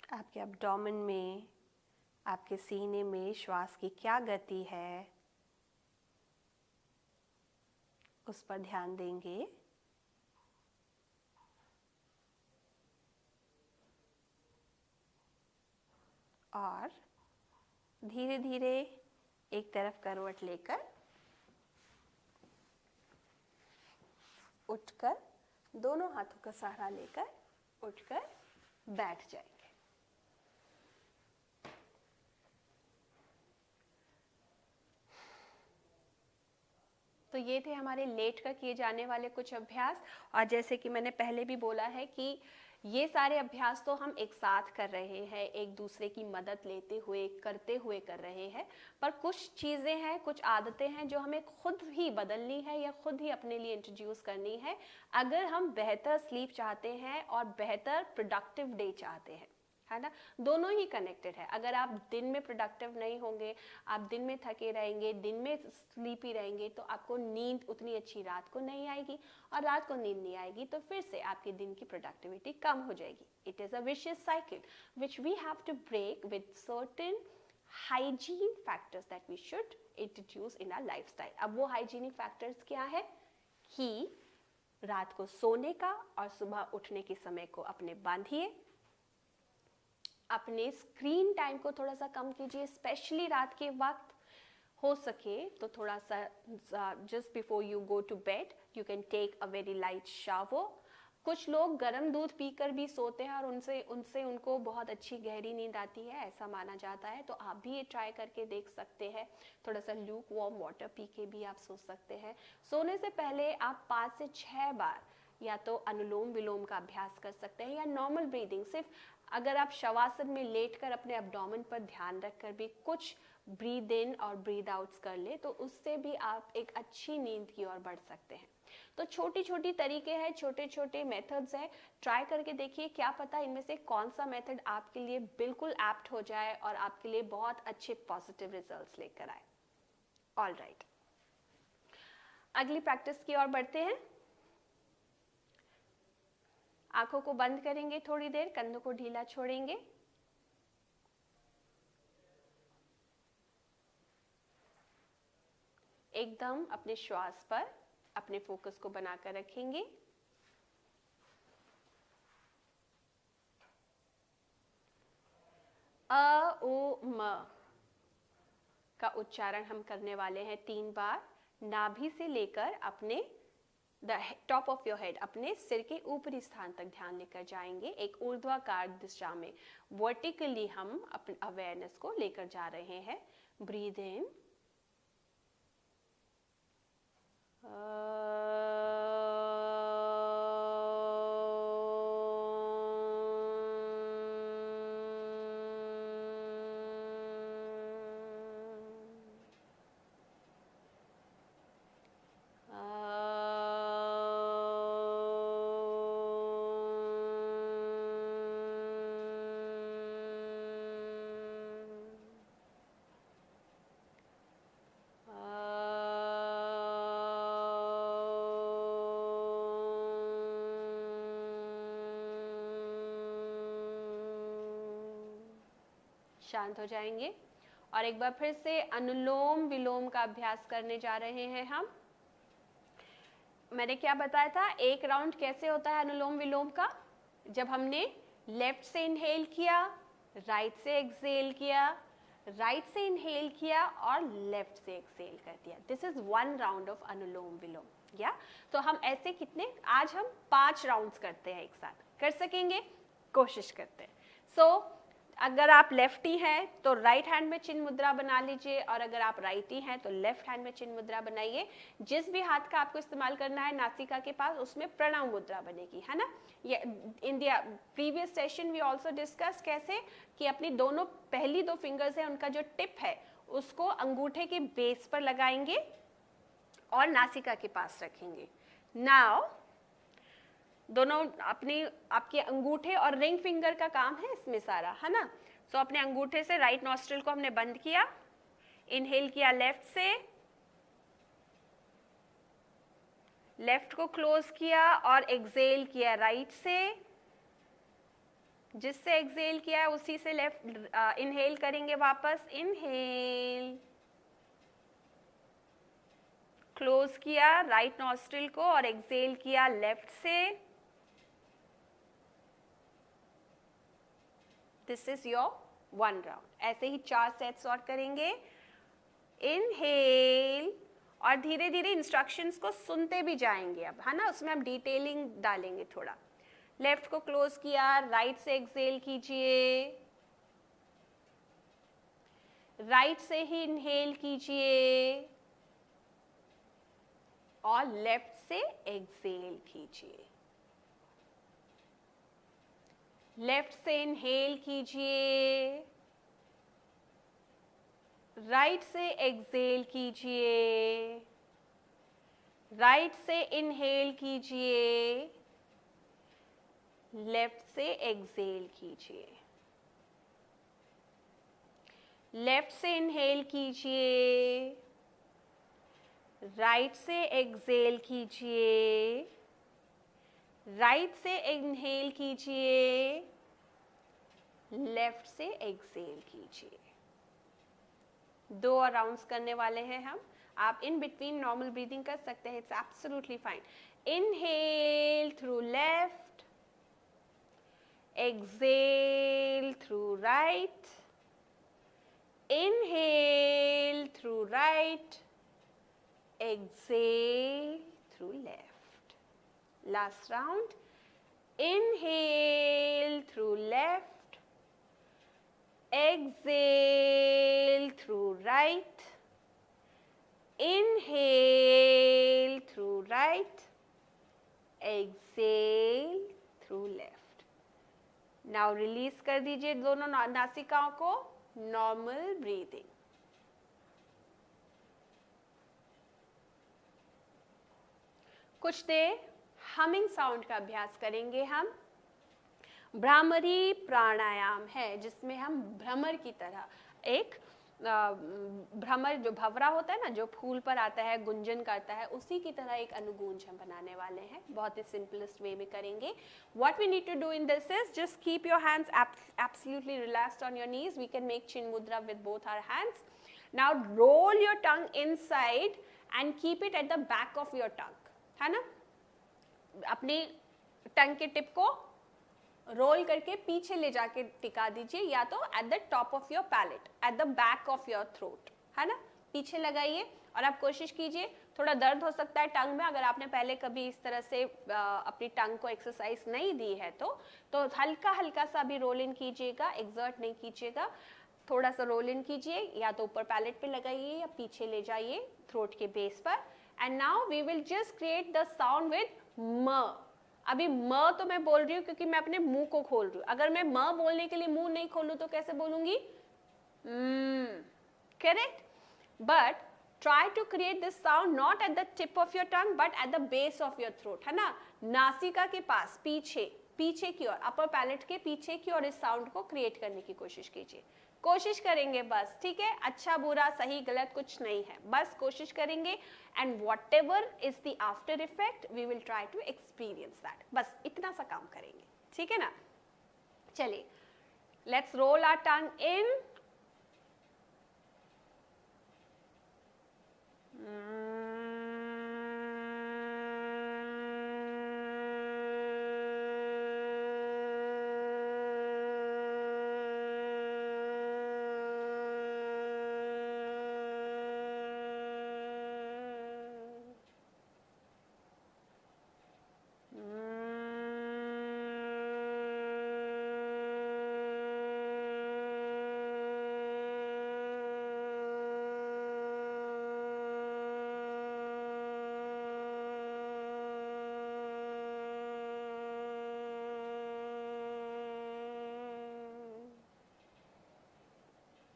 आपके एब्डोमेन में, आपके सीने में श्वास की क्या गति है उस पर ध्यान देंगे। और धीरे धीरे एक तरफ करवट लेकर उठकर दोनों हाथों का सहारा लेकर उठकर बैठ जाएंगे। तो ये थे हमारे लेट कर किए जाने वाले कुछ अभ्यास। और जैसे कि मैंने पहले भी बोला है कि ये सारे अभ्यास तो हम एक साथ कर रहे हैं, एक दूसरे की मदद लेते हुए करते हुए कर रहे हैं, पर कुछ चीज़ें हैं, कुछ आदतें हैं जो हमें खुद ही बदलनी है या खुद ही अपने लिए इंट्रोड्यूस करनी है अगर हम बेहतर स्लीप चाहते हैं और बेहतर प्रोडक्टिव डे चाहते हैं, है ना। दोनों ही कनेक्टेड है। अगर आप दिन में प्रोडक्टिव नहीं होंगे, आप दिन में थके रहेंगे, दिन में स्लीपी रहेंगे, तो आपको नींद उतनी अच्छी रात को नहीं आएगी, और रात को नींद नहीं आएगी तो फिर से आपके दिन की प्रोडक्टिविटी कम हो जाएगी। It is a vicious cycle which we have to break with certain hygiene factors that we should introduce in our lifestyle. अब वो हाइजीनिक फैक्टर्स क्या है कि रात को सोने का और सुबह उठने के समय को अपने बांधिए, अपने स्क्रीन टाइम को थोड़ा सा कम कीजिए, स्पेशली रात के वक्त। हो सके तो थोड़ा सा just before you go to bed you can take a very light shower. कुछ लोग गर्म दूध पीकर भी सोते हैं और उनसे उनको बहुत अच्छी गहरी नींद आती है, ऐसा माना जाता है। तो आप भी ये ट्राई करके देख सकते हैं। थोड़ा सा ल्यूक वार्म वाटर पी के भी आप सो सकते हैं। सोने से पहले आप 5 से 6 बार या तो अनुलोम विलोम का अभ्यास कर सकते हैं या नॉर्मल ब्रीदिंग। सिर्फ अगर आप शवासन में लेटकर अपने एब्डोमेन पर ध्यान रखकर भी कुछ ब्रीद इन और ब्रीद आउट्स कर ले तो उससे भी आप एक अच्छी नींद की ओर बढ़ सकते हैं। तो छोटी छोटी तरीके हैं, छोटे छोटे मेथड्स हैं, ट्राई करके देखिए, क्या पता इनमें से कौन सा मेथड आपके लिए बिल्कुल एप्ट हो जाए और आपके लिए बहुत अच्छे पॉजिटिव रिजल्ट्स लेकर आए। ऑल राइट, अगली प्रैक्टिस की ओर बढ़ते हैं। आंखों को बंद करेंगे थोड़ी देर, कंधों को ढीला छोड़ेंगे। एकदम अपने श्वास पर अपने फोकस को बनाकर रखेंगे। अ ओ म का उच्चारण हम करने वाले हैं 3 बार। नाभि से लेकर अपने the top of your head, अपने सिर के ऊपरी स्थान तक ध्यान लेकर जाएंगे। एक ऊर्ध्वाकार दिशा में वर्टिकली हम अपने अवेयरनेस को लेकर जा रहे हैं। ब्रीद इन, शांत हो जाएंगे और एक बार फिर से अनुलोम विलोम का अभ्यास करने जा रहे हैं हम। मैंने क्या बताया था, एक राउंड कैसे होता है अनुलोम विलोम का? जब हमने लेफ्ट से इनहेल किया, राइट से एक्सहेल किया, राइट से इनहेल किया और लेफ्ट से एक्सहेल कर दिया। दिस इज 1 राउंड ऑफ अनुलोम विलोम। या तो हम ऐसे कितने, आज हम 5 राउंड्स करते हैं एक साथ। कर सकेंगे? कोशिश करते हैं। सो अगर आप लेफ्टी हैं तो राइट हैंड में चिन्ह मुद्रा बना लीजिए, और अगर आप राइटी हैं तो लेफ्ट हैंड में चिन्ह मुद्रा बनाइए। जिस भी हाथ का आपको इस्तेमाल करना है नासिका के पास, उसमें प्रणव मुद्रा बनेगी, है ना। ये in the previous session we also discuss कैसे कि अपनी दोनों पहली 2 फिंगर्स है उनका जो टिप है उसको अंगूठे के बेस पर लगाएंगे और नासिका के पास रखेंगे। नाउ दोनों आपके अंगूठे और रिंग फिंगर का काम है इसमें सारा, है ना। सो अपने अंगूठे से राइट नॉस्ट्रिल को हमने बंद किया, इनहेल किया लेफ्ट से, लेफ्ट को क्लोज किया और एक्सहेल किया राइट से। जिससे एक्सहेल किया है उसी से लेफ्ट इनहेल करेंगे वापस। इनहेल, क्लोज किया राइट नॉस्ट्रिल को और एक्सहेल किया लेफ्ट से। This is your 1 round. ऐसे ही 4 सेट्स और करेंगे। इनहेल, और धीरे धीरे इंस्ट्रक्शंस को सुनते भी जाएंगे अब, है ना। उसमें हम डिटेलिंग डालेंगे थोड़ा। लेफ्ट को क्लोज किया, राइट से एक्सहेल कीजिए, राइट से ही इनहेल कीजिए और लेफ्ट से एक्सहेल कीजिए। लेफ्ट से इनहेल कीजिए, राइट से एक्सहेल कीजिए, राइट से इनहेल कीजिए, लेफ्ट से एक्सहेल कीजिए, लेफ्ट से इनहेल कीजिए, राइट से एक्सहेल कीजिए, राइट से इनहेल कीजिए, लेफ्ट से एक्सहेल कीजिए। 2 और राउंड्स करने वाले हैं हम। आप इन बिटवीन नॉर्मल ब्रीदिंग कर सकते हैं, it's absolutely fine. Inhale through left, exhale through right, inhale through right, exhale through left. Last round. Inhale through left, exhale through right, inhale through right, exhale through left. Now release कर दीजिए दोनों नासिकाओं को, normal breathing. कुछ देर humming sound का अभ्यास करेंगे हम। भ्रामरी प्राणायाम है जिसमें हम भ्रमर की तरह एक भ्रमर जो भंवरा होता है ना, जो फूल पर आता है, गुंजन करता है, उसी की तरह एक अनुगूंज हम बनाने वाले हैं। बहुत ही सिंपलेस्ट वे में करेंगे। What we need to do in this is just keep your hands absolutely relaxed on your knees. We can make chin mudra with both our hands. Now roll your tongue inside and keep it at the back of your tongue. है ना, अपनी टंग के tip को role करके पीछे ले जाके टिका दीजिए, या तो at the top of your palate, at the back of your throat, है ना, पीछे लगाइए। और आप कोशिश कीजिए, थोड़ा दर्द हो सकता है टंग में, अगर आपने पहले कभी इस तरह से अपनी टंग को एक्सरसाइज नहीं दी है तो हल्का हल्का सा भी रोल इन कीजिएगा, एक्सर्ट नहीं कीजिएगा, थोड़ा सा रोल इन कीजिए, या तो ऊपर पैलेट पे लगाइए या पीछे ले जाइए थ्रोट के बेस पर। And now we will just create the sound with म। अभी म तो मैं बोल रही हूँ क्योंकि मैं अपने मुंह को खोल रही हूँ। अगर मैं म बोलने के लिए मुंह नहीं खोलूँ तो कैसे बोलूंगी? Correct? But try to create this sound not at the tip of your tongue but at the base of your throat, है ना, नासिका के पास, पीछे की ओर, अपर पैलेट के पीछे की ओर इस साउंड को क्रिएट करने की कोशिश कीजिए। कोशिश करेंगे बस, ठीक है, अच्छा बुरा सही गलत कुछ नहीं है, बस कोशिश करेंगे। And whatever is the after effect we will try to experience that. बस इतना सा काम करेंगे, ठीक है ना। चलिए, let's roll our tongue in,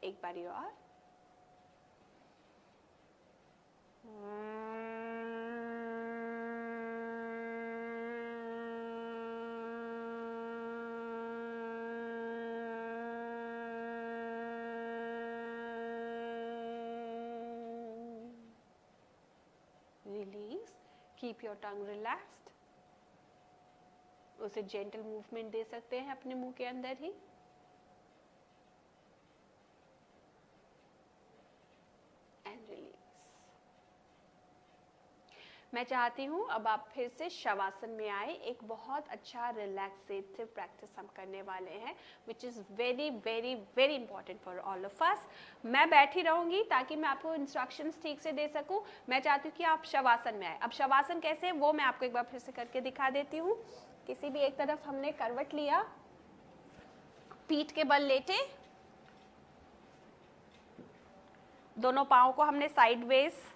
एक बारी और। Release, keep your tongue relaxed. उसे जेंटल मूवमेंट दे सकते हैं अपने मुंह के अंदर ही। मैं चाहती हूँ अब आप फिर से शवासन में आए। एक बहुत अच्छा रिलैक्सेटिव प्रैक्टिस हम करने वाले हैं which is very very very important for all of us. मैं बैठी रहूँगी ताकि मैं आपको इंस्ट्रक्शंस ठीक से दे सकूँ। मैं चाहती हूँ कि आप शवासन में आए। अब शवासन कैसे है वो मैं आपको एक बार फिर से करके दिखा देती हूँ। किसी भी एक तरफ हमने करवट लिया, पीठ के बल लेटे, दोनों पाँव को हमने साइडवेज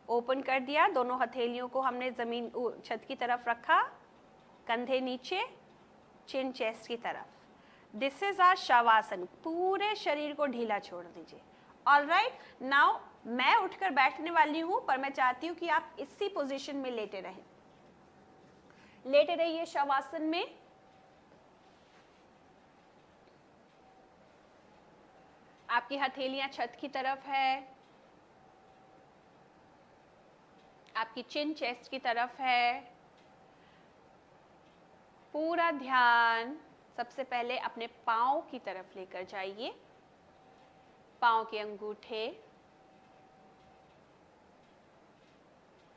ओपन कर दिया, दोनों हथेलियों को हमने जमीन छत की तरफ रखा, कंधे नीचे, चिन चेस्ट की तरफ। दिस इज आवर शवासन, पूरे शरीर को ढीला छोड़ दीजिए। ऑलराइट, नाउ मैं उठकर बैठने वाली हूं, पर मैं चाहती हूं कि आप इसी पोजीशन में लेटे रहें। लेटे रहिए शवासन में। आपकी हथेलियां छत की तरफ है, आपकी चिन चेस्ट की तरफ है। पूरा ध्यान सबसे पहले अपने पाँव की तरफ लेकर जाइए। पाँव के अंगूठे,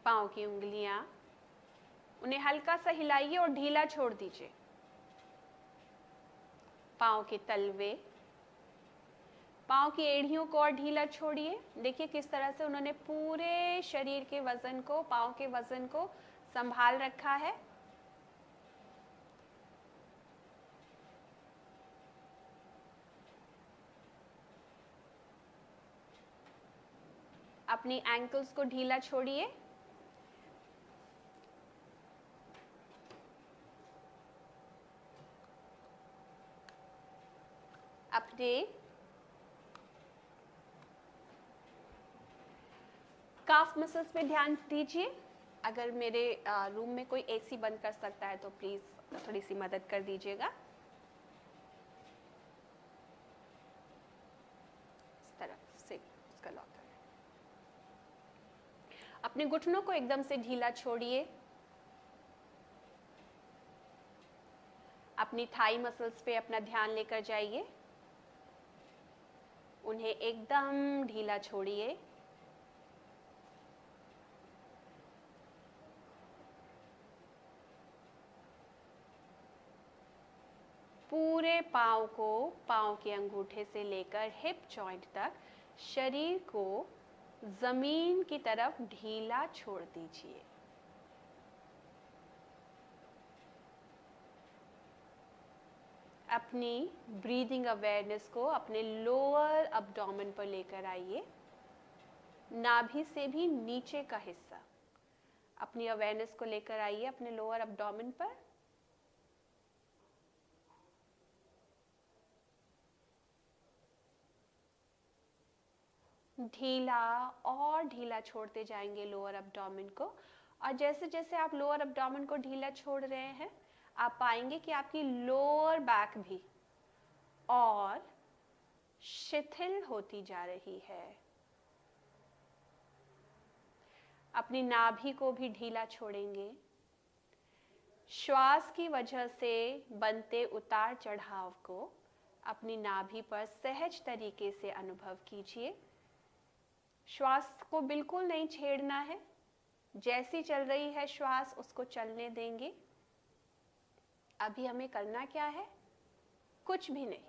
पाँव की उंगलियां, उन्हें हल्का सा हिलाइए और ढीला छोड़ दीजिए। पाँव के तलवे, पाँव की एड़ियों को और ढीला छोड़िए। देखिए किस तरह से उन्होंने पूरे शरीर के वजन को, पाँव के वजन को संभाल रखा है। अपनी एंकल्स को ढीला छोड़िए। अपने काफ मसल्स पे ध्यान दीजिए। अगर मेरे रूम में कोई एसी बंद कर सकता है तो प्लीज थोड़ी सी मदद कर दीजिएगा। इस तरफ से उसका लॉक करें। अपने घुटनों को एकदम से ढीला छोड़िए। अपनी थाई मसल्स पे अपना ध्यान लेकर जाइए, उन्हें एकदम ढीला छोड़िए। पूरे पाँव को, पाँव के अंगूठे से लेकर हिप जॉइंट तक शरीर को जमीन की तरफ ढीला छोड़ दीजिए। अपनी ब्रीदिंग अवेयरनेस को अपने लोअर अब्डोमेन पर लेकर आइए। नाभि से भी नीचे का हिस्सा, अपनी अवेयरनेस को लेकर आइए अपने लोअर अब्डोमेन पर। ढीला और ढीला छोड़ते जाएंगे लोअर अब्डोमेन को। और जैसे जैसे आप लोअर अब्डोमेन को ढीला छोड़ रहे हैं, आप पाएंगे कि आपकी लोअर बैक भी और शिथिल होती जा रही है। अपनी नाभि को भी ढीला छोड़ेंगे। श्वास की वजह से बनते उतार चढ़ाव को अपनी नाभि पर सहज तरीके से अनुभव कीजिए। श्वास को बिल्कुल नहीं छेड़ना है, जैसी चल रही है श्वास उसको चलने देंगे। अभी हमें करना क्या है? कुछ भी नहीं,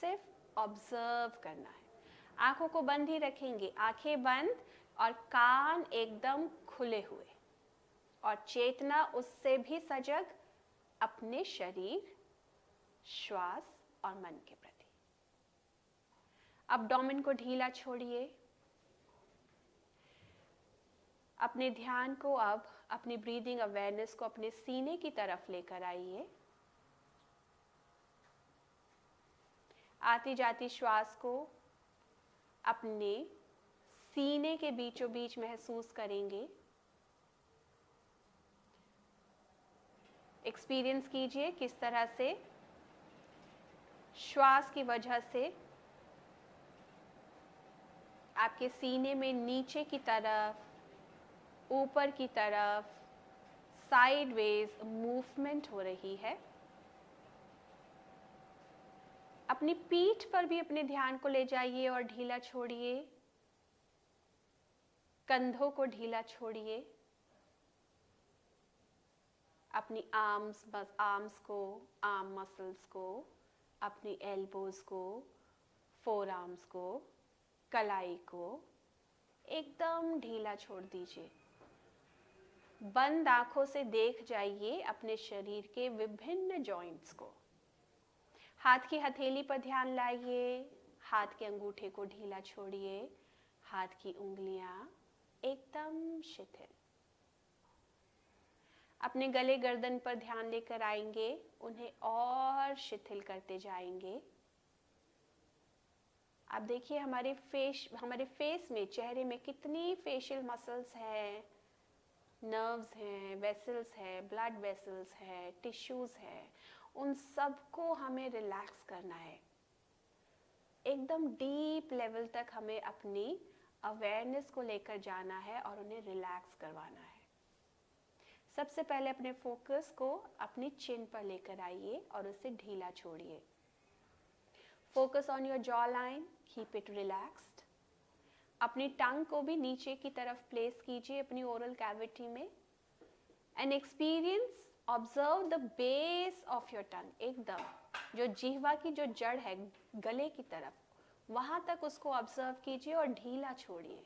सिर्फ ऑब्जर्व करना है। आंखों को बंद ही रखेंगे, आंखें बंद और कान एकदम खुले हुए, और चेतना उससे भी सजग अपने शरीर, श्वास और मन के प्रति। अब्डोमेन को ढीला छोड़िए। अपने ध्यान को अब अपनी ब्रीदिंग अवेयरनेस को अपने सीने की तरफ लेकर आइए। आती जाती श्वास को अपने सीने के बीचों बीच महसूस करेंगे। एक्सपीरियंस कीजिए किस तरह से श्वास की वजह से आपके सीने में नीचे की तरफ, ऊपर की तरफ साइडवेज मूवमेंट हो रही है। अपनी पीठ पर भी अपने ध्यान को ले जाइए और ढीला छोड़िए। कंधों को ढीला छोड़िए। अपनी आर्म्स को, आर्म मसल्स को, अपनी एल्बोज को, फोर आर्म्स को, कलाई को एकदम ढीला छोड़ दीजिए। बंद आंखों से देख जाइए अपने शरीर के विभिन्न जॉइंट्स को। हाथ की हथेली पर ध्यान लाइए, हाथ के अंगूठे को ढीला छोड़िए। हाथ की उंगलियां एकदम शिथिल। अपने गले गर्दन पर ध्यान लेकर आएंगे, उन्हें और शिथिल करते जाएंगे। आप देखिए हमारे फेस में, चेहरे में कितनी फेशियल मसल्स हैं, नर्व्स हैं, वेसल्स हैं, ब्लड वेसल्स हैं, टिश्यूज हैं, उन सबको हमें रिलैक्स करना है। एकदम डीप लेवल तक हमें अपनी अवेयरनेस को लेकर जाना है और उन्हें रिलैक्स करवाना है। सबसे पहले अपने फोकस को अपनी चिन पर लेकर आइए और उसे ढीला छोड़िए। Focus on your jaw line, keep it relaxed. अपनी टंग को भी नीचे की तरफ प्लेस कीजिए अपनी ओरल कैविटी में and experience, observe the base of your tongue. एकदम जो जिह्वा की जो जड़ है गले की तरफ, वहां तक उसको ऑब्जर्व कीजिए और ढीला छोड़िए।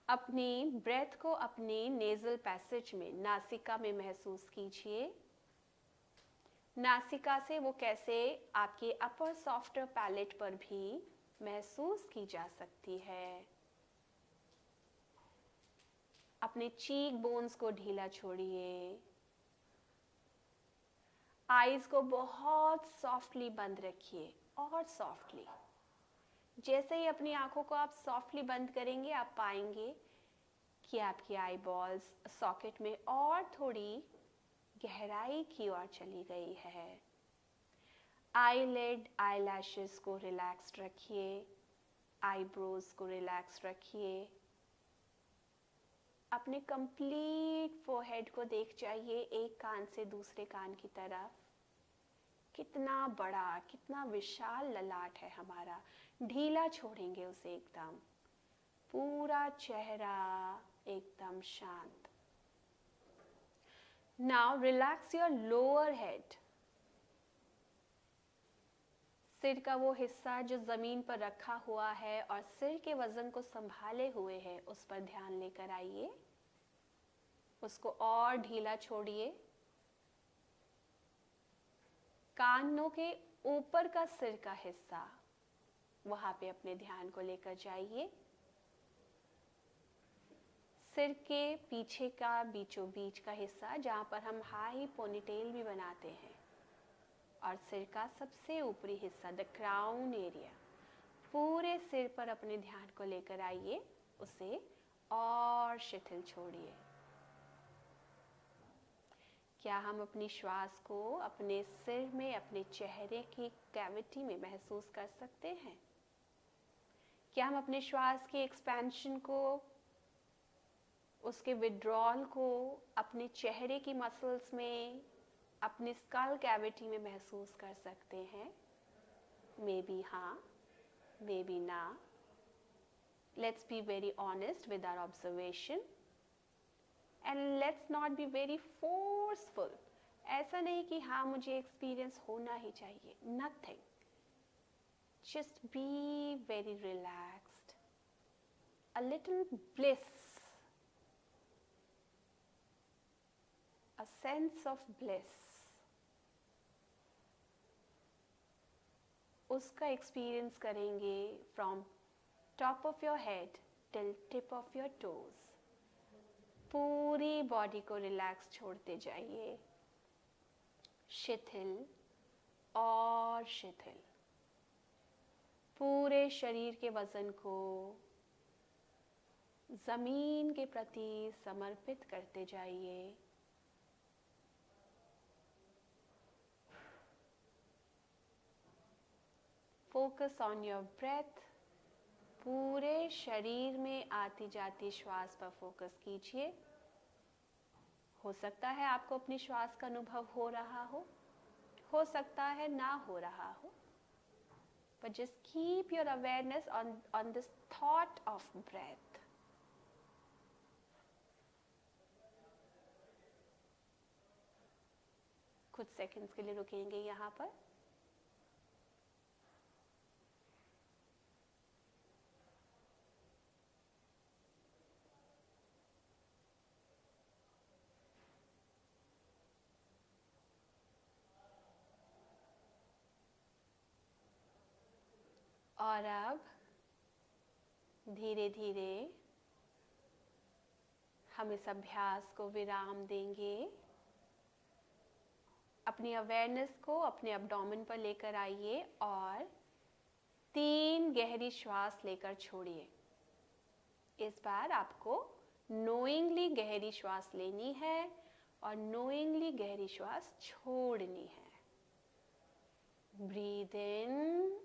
अपनी ब्रेथ को अपनी नेजल पैसेज में, नासिका में महसूस कीजिए। नासिका से वो कैसे आपके अपर सॉफ्टर पैलेट पर भी महसूस की जा सकती है। अपने चीक बोन्स को ढीला छोड़िए। आईज को बहुत सॉफ्टली बंद रखिए और सॉफ्टली। जैसे ही अपनी आंखों को आप सॉफ्टली बंद करेंगे, आप पाएंगे कि आपकी आई बॉल्स सॉकेट में और थोड़ी गहराई की ओर चली गई है। आईलिड, आईलैशेस को रिलैक्स्ड रखिए, आईब्रोज को रिलैक्स रखिए। अपने कंप्लीट फोरहेड को देख जाइए, एक कान से दूसरे कान की तरफ। कितना बड़ा, कितना विशाल ललाट है हमारा। ढीला छोड़ेंगे उसे एकदम। पूरा चेहरा एकदम शांत। Now relax your lower head. सिर का वो हिस्सा जो जमीन पर रखा हुआ है और सिर के वजन को संभाले हुए है, उस पर ध्यान लेकर आइए। उसको और ढीला छोड़िए। कानों के ऊपर का सिर का हिस्सा, वहां पे अपने ध्यान को लेकर जाइए। सिर के पीछे का बीचों बीच का हिस्सा, जहां पर हम हाई पोनीटेल भी बनाते हैं, और सिर का सबसे ऊपरी हिस्सा, द क्राउन एरिया, पूरे सिर पर अपने ध्यान को लेकर आइए। उसे और शिथिल छोड़िए। क्या हम अपनी श्वास को अपने सिर में, अपने चेहरे की कैविटी में महसूस कर सकते हैं? क्या हम अपने श्वास की एक्सपेंशन को, उसके विड्रॉल को अपने चेहरे की मसल्स में, अपनी स्कल कैविटी में महसूस कर सकते हैं? मे बी हाँ, मे बी ना। Let's be very honest with our observation and let's not be very forceful. ऐसा नहीं कि हाँ मुझे एक्सपीरियंस होना ही चाहिए, nothing. Just be very relaxed, a little bliss, a sense of bliss, उसका एक्सपीरियंस करेंगे from top of your head till tip of your toes. पूरी बॉडी को रिलैक्स छोड़ते जाइए, शिथिल और शिथिल। पूरे शरीर के वजन को जमीन के प्रति समर्पित करते जाइए। Focus on your breath. पूरे शरीर में आती जाती श्वास पर फोकस कीजिए। हो सकता है आपको अपनी श्वास का अनुभव हो सकता है ना हो रहा हो, but just keep your awareness on this thought of breath. कुछ सेकंड्स के लिए रुकेंगे यहाँ पर। और अब धीरे धीरे हम इस अभ्यास को विराम देंगे। अपनी अवेयरनेस को अपने एब्डोमेन पर लेकर आइए और 3 गहरी श्वास लेकर छोड़िए। इस बार आपको नोइंगली गहरी श्वास लेनी है और नोइंगली गहरी श्वास छोड़नी है। Breathe in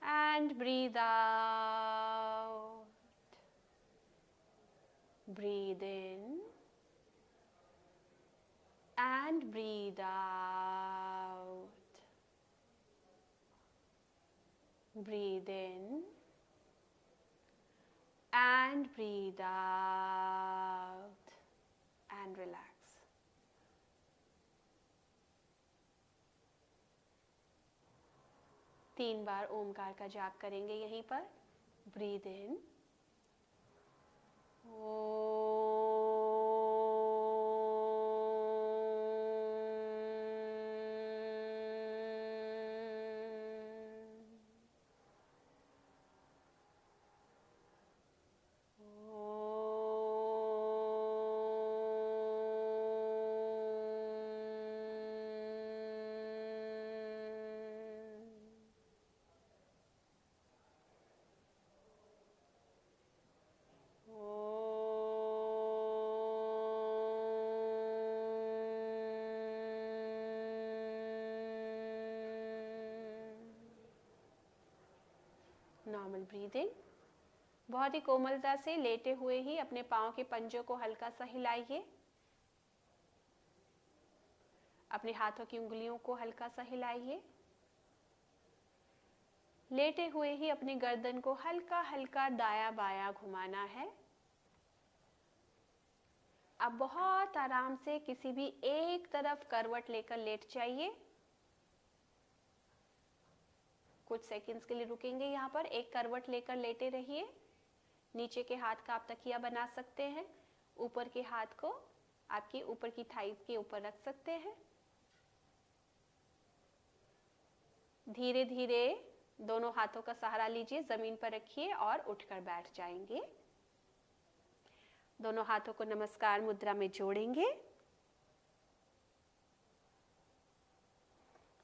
and breathe out. Breathe in and breathe out. Breathe in and breathe out and relax. तीन बार ओमकार का जाप करेंगे यहीं पर। Breathe in, normal breathing. बहुत ही कोमलता से लेटे हुए ही अपने पांव के पंजों को हल्का सा हिलाइए। अपने हाथों की उंगलियों को हल्का सा हिलाइए। लेटे हुए ही अपनी गर्दन को हल्का हल्का दाया बाया घुमाना है। अब बहुत आराम से किसी भी एक तरफ करवट लेकर लेट जाइए। कुछ सेकंड्स के लिए रुकेंगे यहाँ पर। एक करवट लेकर लेटे रहिए। नीचे के हाथ का आप तकिया बना सकते हैं। ऊपर के हाथ को आपकी ऊपर की थाइस के ऊपर रख सकते हैं। धीरे धीरे दोनों हाथों का सहारा लीजिए, जमीन पर रखिए और उठकर बैठ जाएंगे। दोनों हाथों को नमस्कार मुद्रा में जोड़ेंगे।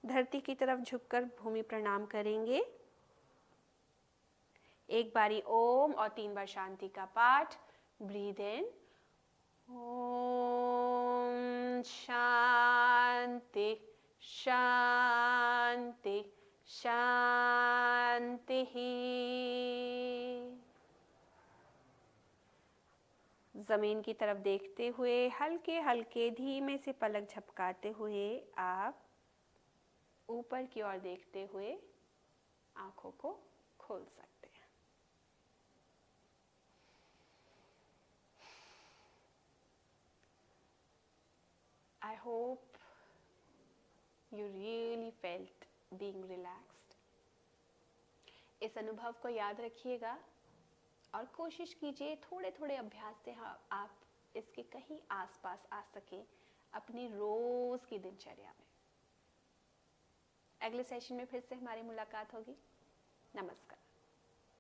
धरती की तरफ झुककर भूमि प्रणाम करेंगे। एक बारी ओम और 3 बार शांति का पाठ। ब्रीद इन, ओम शांति शांति शांति। जमीन की तरफ देखते हुए हल्के हल्के धीमे से पलक झपकाते हुए आप ऊपर की ओर देखते हुए आंखों को खोल सकते हैं। I hope you really felt being relaxed. इस अनुभव को याद रखिएगा और कोशिश कीजिए थोड़े थोड़े अभ्यास से आप इसके कहीं आसपास आ सके अपनी रोज की दिनचर्या में। अगले सेशन में फिर से हमारी मुलाकात होगी। नमस्कार।